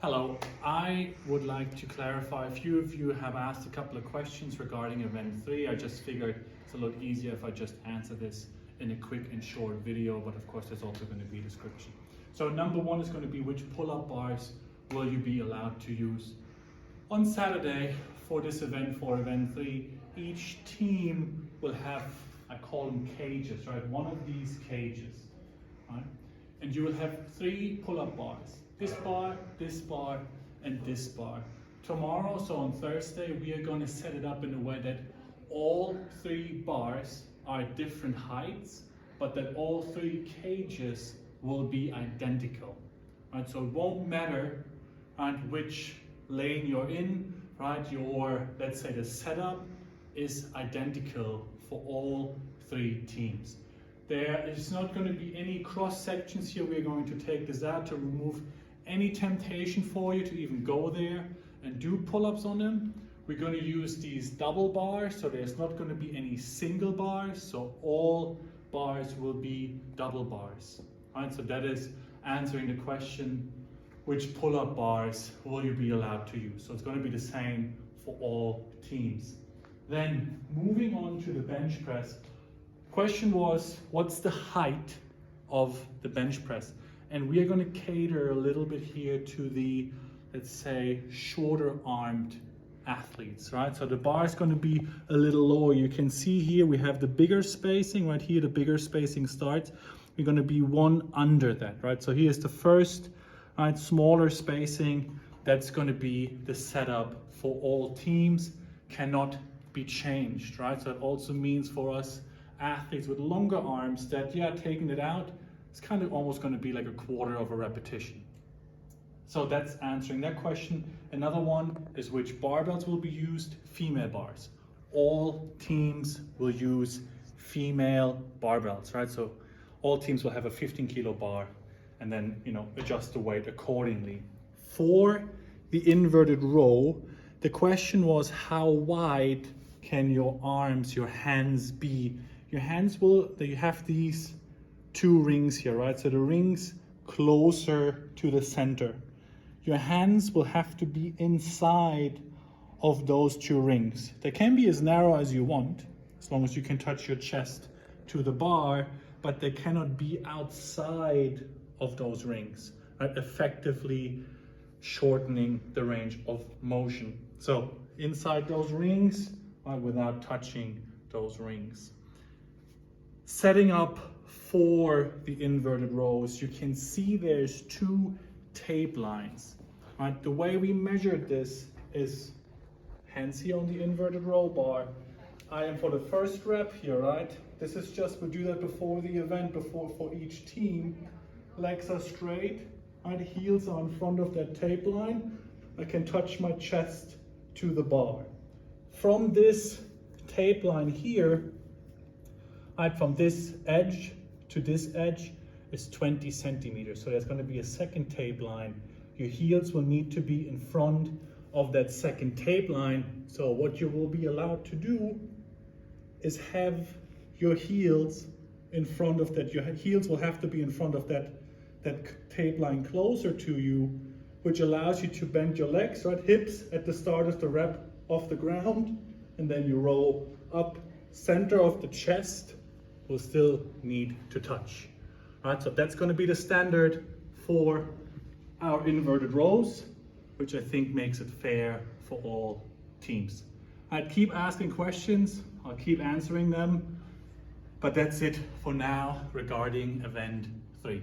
Hello, I would like to clarify. A few of you have asked a couple of questions regarding event 3. I just figured it's a lot easier if I just answer this in a quick and short video, but of course there's also going to be a description. So number 1 is going to be which pull-up bars will you be allowed to use. On Saturday for this event, for event 3, each team will have, I call them cages, right? One of these cages, right? And you will have 3 pull-up bars. This bar, and this bar. Tomorrow, so on Thursday, we are going to set it up in a way that all 3 bars are different heights, but that all 3 cages will be identical. Right? So it won't matter, right, which lane you're in, right? Your, let's say the setup is identical for all 3 teams. There is not going to be any cross sections here. We're going to take this out to remove any temptation for you to even go there and do pull-ups on them. We're going to use these double bars, so there's not going to be any single bars, so all bars will be double bars. Right, so that is answering the question, which pull-up bars will you be allowed to use? So it's going to be the same for all teams. Then moving on to the bench press. Question was, what's the height of the bench press? And we are going to cater a little bit here to the, let's say, shorter armed athletes, right? So the bar is going to be a little lower. You can see here we have the bigger spacing, right here the bigger spacing starts. We're going to be one under that, right? So here's the first, right, smaller spacing. That's going to be the setup for all teams, cannot be changed, right? So it also means for us athletes with longer arms that, yeah, taking it out, it's kind of almost going to be like a quarter of a repetition. So that's answering that question. Another one is which barbells will be used. Female bars. All teams will use female barbells, right? So all teams will have a 15 kilo bar and then, adjust the weight accordingly. For the inverted row, the question was how wide can your arms, your hands be? Your hands you have these 2 rings here, right? So the rings closer to the center. Your hands will have to be inside of those 2 rings. They can be as narrow as you want, as long as you can touch your chest to the bar, but they cannot be outside of those rings, right? Effectively shortening the range of motion. So inside those rings, right, without touching those rings. Setting up for the inverted rows, you can see there's 2 tape lines. Right? The way we measured this is hands here on the inverted row bar. I am for the first rep here, right? This is just, we do that before the event, for each team. Legs are straight, right? Heels are in front of that tape line. I can touch my chest to the bar. From this tape line here, right, from this edge to this edge is 20 centimeters. So there's going to be a second tape line. Your heels will need to be in front of that second tape line. So what you will be allowed to do is have your heels in front of that. Your heels will have to be in front of that tape line closer to you, which allows you to bend your legs, right? Hips at the start of the rep off the ground, and then you roll up. Center of the chest will still need to touch. Right, so that's going to be the standard for our inverted rows, which I think makes it fair for all teams. I'd keep asking questions, I'll keep answering them, but that's it for now regarding event 3.